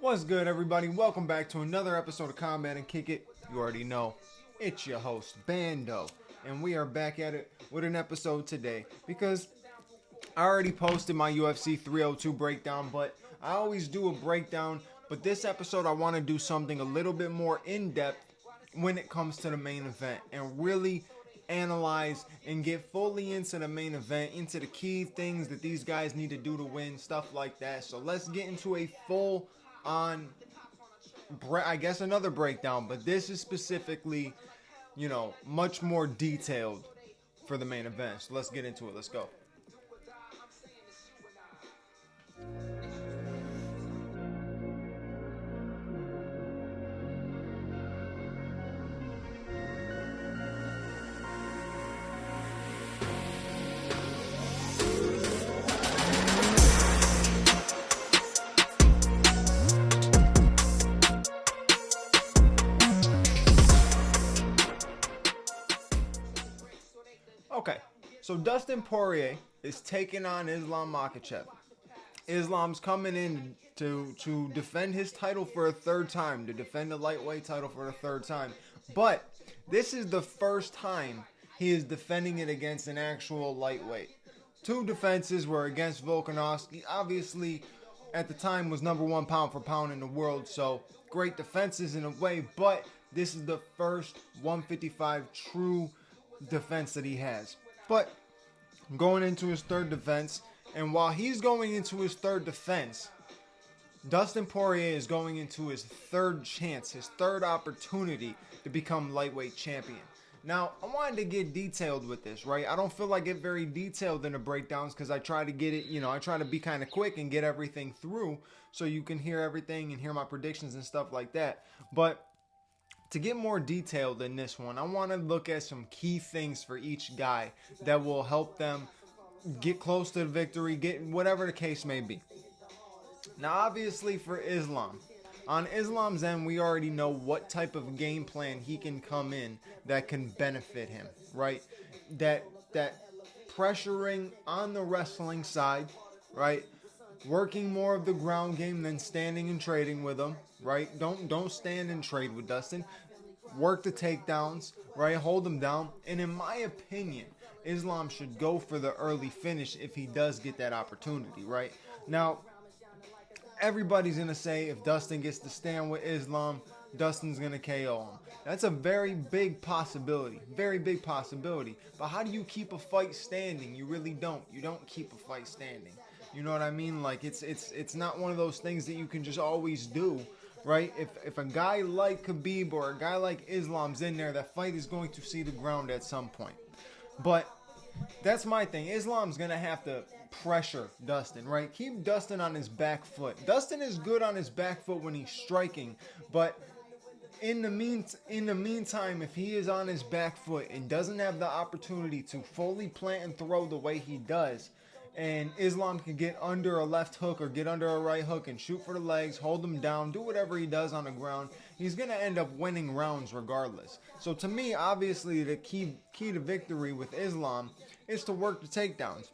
What's good, everybody? Welcome back to another episode of Combat and Kick It. You already know, it's your host, Bando. And we are back at it with an episode today because I already posted my UFC 302 breakdown, but I always do a breakdown. But this episode, I want to do something a little bit more in-depth when it comes to the main event and really analyze and get fully into the main event, into the key things that these guys need to do to win, stuff like that. So let's get into a full on, I guess, another breakdown, but this is specifically, much more detailed for the main event. So let's get into it. Let's go. Okay, so Dustin Poirier is taking on Islam Makhachev. Islam's coming in to defend his title for a third time, to defend the lightweight title for the third time. But this is the first time he is defending it against an actual lightweight. Two defenses were against Volkanovski. Obviously, at the time, was number one pound for pound in the world, so great defenses in a way. But this is the first 155 true defense that he has. But going into his third defense, and while he's going into his third defense, Dustin Poirier is going into his third chance, his third opportunity to become lightweight champion. Now, I wanted to get detailed with this, right? I don't feel like get very detailed in the breakdowns because I try to get it, I try to be kind of quick and get everything through so you can hear everything and hear my predictions and stuff like that. But to get more detailed in this one, I want to look at some key things for each guy that will help them get close to the victory, get whatever the case may be. Now, obviously for Islam, on Islam's end, we already know what type of game plan he can come in that can benefit him, right? That pressuring on the wrestling side, right? Working more of the ground game than standing and trading with him, right? Don't stand and trade with Dustin. Work the takedowns, right? Hold him down. And in my opinion, Islam should go for the early finish if he does get that opportunity, right? Now, everybody's going to say if Dustin gets to stand with Islam, Dustin's going to KO him. That's a very big possibility. Very big possibility. But how do you keep a fight standing? You really don't. You don't keep a fight standing. You know what I mean? Like, it's not one of those things that you can just always do, right? If a guy like Khabib or a guy like Islam's in there, that fight is going to see the ground at some point. But that's my thing. Islam's going to have to pressure Dustin, right? Keep Dustin on his back foot. Dustin is good on his back foot when he's striking, but in the meantime, if he is on his back foot and doesn't have the opportunity to fully plant and throw the way he does, and Islam can get under a left hook or get under a right hook and shoot for the legs, hold him down, do whatever he does on the ground, he's going to end up winning rounds regardless. So to me, obviously, the key to victory with Islam is to work the takedowns.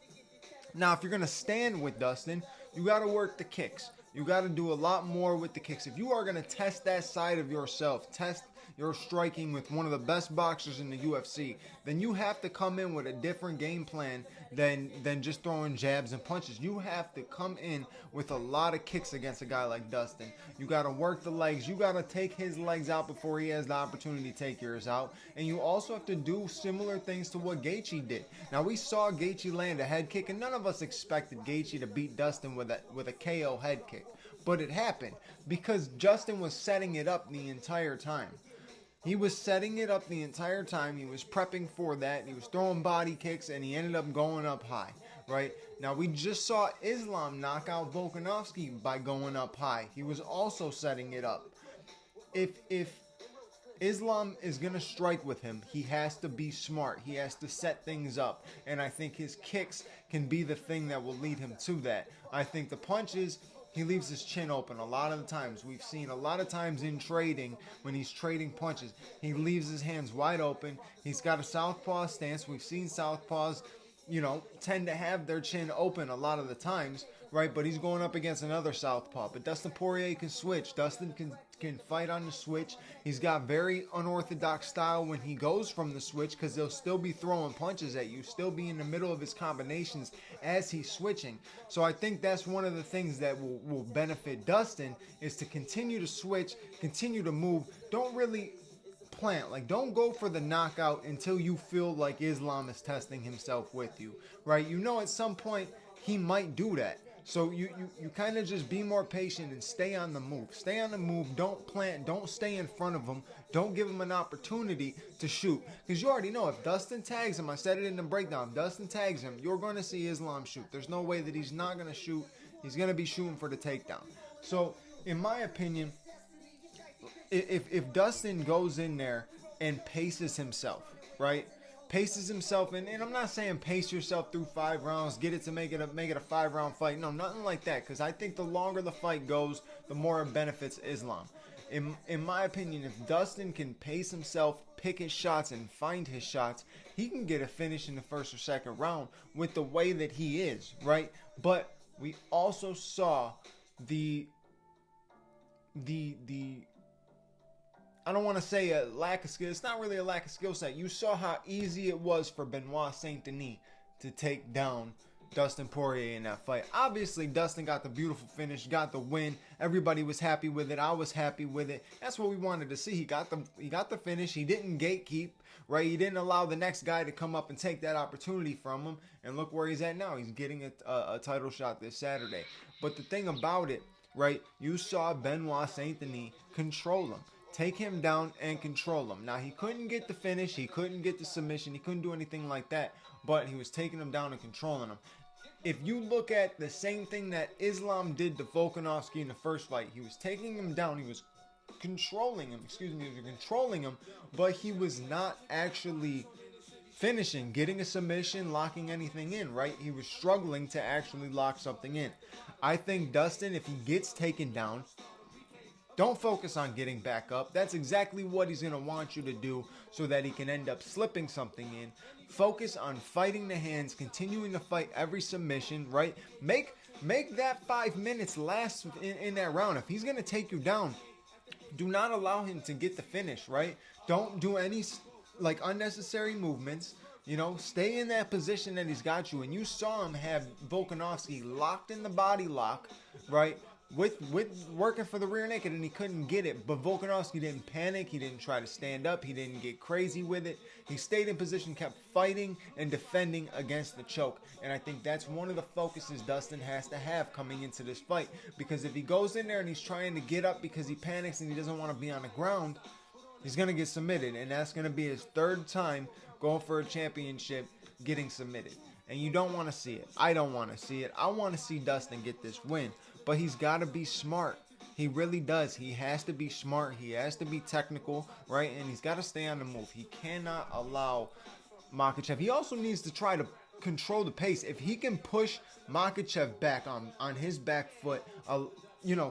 Now, if you're going to stand with Dustin, you got to work the kicks. You got to do a lot more with the kicks. If you are going to test that side of yourself, test your striking with one of the best boxers in the UFC, then you have to come in with a different game plan than just throwing jabs and punches. You have to come in with a lot of kicks against a guy like Dustin. You got to work the legs. You got to take his legs out before he has the opportunity to take yours out. And you also have to do similar things to what Gaethje did. Now, we saw Gaethje land a head kick, and none of us expected Gaethje to beat Dustin with a KO head kick. But it happened because Dustin was setting it up the entire time. He was setting it up the entire time. He was prepping for that. He was throwing body kicks, and he ended up going up high, right? Now, we just saw Islam knock out Volkanovski by going up high. He was also setting it up. If Islam is going to strike with him, he has to be smart. He has to set things up, and I think his kicks can be the thing that will lead him to that. I think the punches, he leaves his chin open a lot of the times. We've seen a lot of times in trading, when he's trading punches, he leaves his hands wide open. He's got a southpaw stance. We've seen southpaws, tend to have their chin open a lot of the times, right? But he's going up against another southpaw. But Dustin Poirier can switch. Dustin can fight on the switch. He's got very unorthodox style when he goes from the switch, because he'll still be throwing punches at you, still be in the middle of his combinations as he's switching. So I think that's one of the things that will benefit Dustin, is to continue to switch, continue to move. Don't really plant. Like, don't go for the knockout until you feel like Islam is testing himself with you, right? You know, at some point he might do that. So you kind of just be more patient and stay on the move. Stay on the move. Don't plant. Don't stay in front of him. Don't give him an opportunity to shoot. Because you already know, if Dustin tags him, I said it in the breakdown, if Dustin tags him, you're going to see Islam shoot. There's no way that he's not going to shoot. He's going to be shooting for the takedown. So, in my opinion, if Dustin goes in there and paces himself, right? Paces himself, and I'm not saying pace yourself through 5 rounds, get it to make it a 5-round fight. No, nothing like that. Because I think the longer the fight goes, the more it benefits Islam. In my opinion, if Dustin can pace himself, pick his shots, and find his shots, he can get a finish in the first or second round with the way that he is, right? But we also saw the I don't want to say a lack of skill. It's not really a lack of skill set. You saw how easy it was for Benoit Saint Denis to take down Dustin Poirier in that fight. Obviously, Dustin got the beautiful finish, got the win. Everybody was happy with it. I was happy with it. That's what we wanted to see. He got the finish. He didn't gatekeep, right? He didn't allow the next guy to come up and take that opportunity from him. And look where he's at now. He's getting a title shot this Saturday. But the thing about it, right? You saw Benoit Saint Denis control him. Take him down and control him. Now, he couldn't get the finish. He couldn't get the submission. He couldn't do anything like that. But he was taking him down and controlling him. If you look at the same thing that Islam did to Volkanovski in the first fight, he was taking him down. He was controlling him. He was controlling him. But he was not actually finishing, getting a submission, locking anything in, right? He was struggling to actually lock something in. I think Dustin, if he gets taken down, don't focus on getting back up. That's exactly what he's going to want you to do so that he can end up slipping something in. Focus on fighting the hands, continuing to fight every submission, right? Make that 5 minutes last in that round. If he's going to take you down, do not allow him to get the finish, right? Don't do any unnecessary movements. You know, stay in that position that he's got you. And you saw him have Volkanovski locked in the body lock, right? With working for the rear naked, and he couldn't get it. But Volkanovski didn't panic. He didn't try to stand up. He didn't get crazy with it. He stayed in position, kept fighting and defending against the choke. And I think that's one of the focuses Dustin has to have coming into this fight. Because if he goes in there and he's trying to get up because he panics and he doesn't want to be on the ground, he's going to get submitted. And that's going to be his 3rd time going for a championship getting submitted. And you don't want to see it. I don't want to see it. I want to see Dustin get this win. But he's got to be smart. He really does. He has to be smart. He has to be technical, right? And he's got to stay on the move. He cannot allow Makhachev. He also needs to try to control the pace. If he can push Makhachev back on his back foot,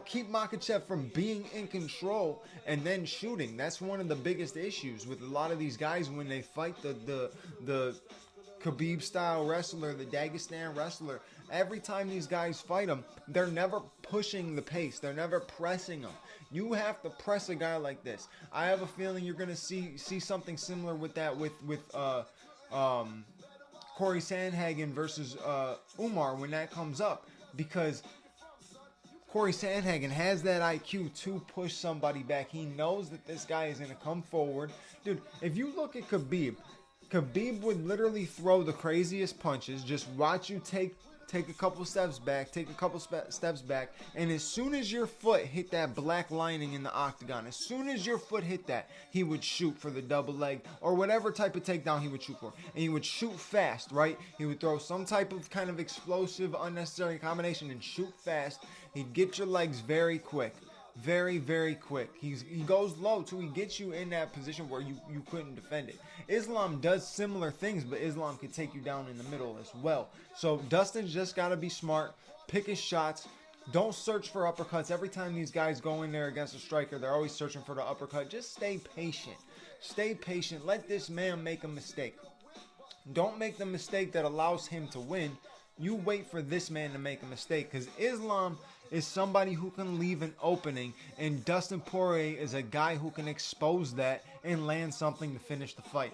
keep Makhachev from being in control and then shooting. That's one of the biggest issues with a lot of these guys when they fight the Khabib style wrestler, the Dagestan wrestler. Every time these guys fight him, they're never pushing the pace. They're never pressing him. You have to press a guy like this. I have a feeling you're gonna see something similar with that with Corey Sandhagen versus Umar when that comes up, because Corey Sandhagen has that IQ to push somebody back. He knows that this guy is gonna come forward. Dude, if you look at Khabib would literally throw the craziest punches. Just watch you take a couple steps back, steps back, and as soon as your foot hit that black lining in the octagon, as soon as your foot hit that, he would shoot for the double leg or whatever type of takedown he would shoot for. And he would shoot fast, right? He would throw some type of kind of explosive, unnecessary combination and shoot fast. He'd get your legs very quick. Very, very quick. He goes low too. He gets you in that position where you couldn't defend it. Islam does similar things, but Islam can take you down in the middle as well. So Dustin's just got to be smart, pick his shots. Don't search for uppercuts. Every time these guys go in there against a striker, they're always searching for the uppercut. Just stay patient. Stay patient. Let this man make a mistake. Don't make the mistake that allows him to win. You wait for this man to make a mistake, because Islam is somebody who can leave an opening, and Dustin Poirier is a guy who can expose that and land something to finish the fight.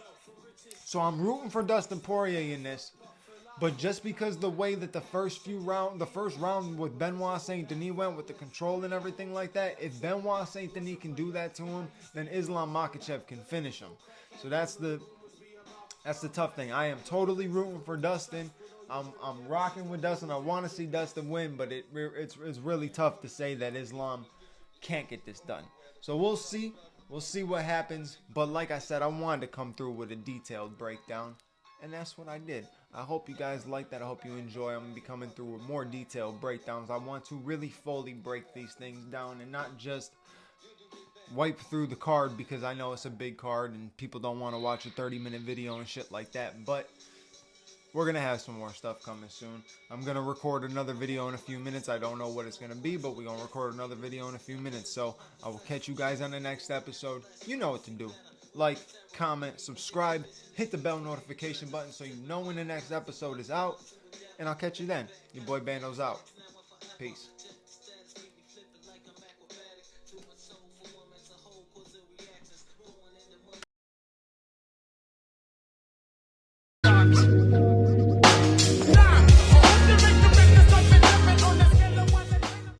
So I'm rooting for Dustin Poirier in this. But just because the way that the first round with Benoit Saint Denis went with the control and everything like that, if Benoit Saint Denis can do that to him, then Islam Makhachev can finish him. So that's the tough thing. I am totally rooting for Dustin. I'm rocking with Dustin. I want to see Dustin win, but it's really tough to say that Islam can't get this done. So we'll see. We'll see what happens. But like I said, I wanted to come through with a detailed breakdown, and that's what I did. I hope you guys like that. I hope you enjoy. I'm going to be coming through with more detailed breakdowns. I want to really fully break these things down and not just wipe through the card, because I know it's a big card and people don't want to watch a 30-minute video and shit like that. But we're going to have some more stuff coming soon. I'm going to record another video in a few minutes. I don't know what it's going to be, but we're going to record another video in a few minutes. So I will catch you guys on the next episode. You know what to do. Like, comment, subscribe, hit the bell notification button so you know when the next episode is out. And I'll catch you then. Your boy Bando's out. Peace.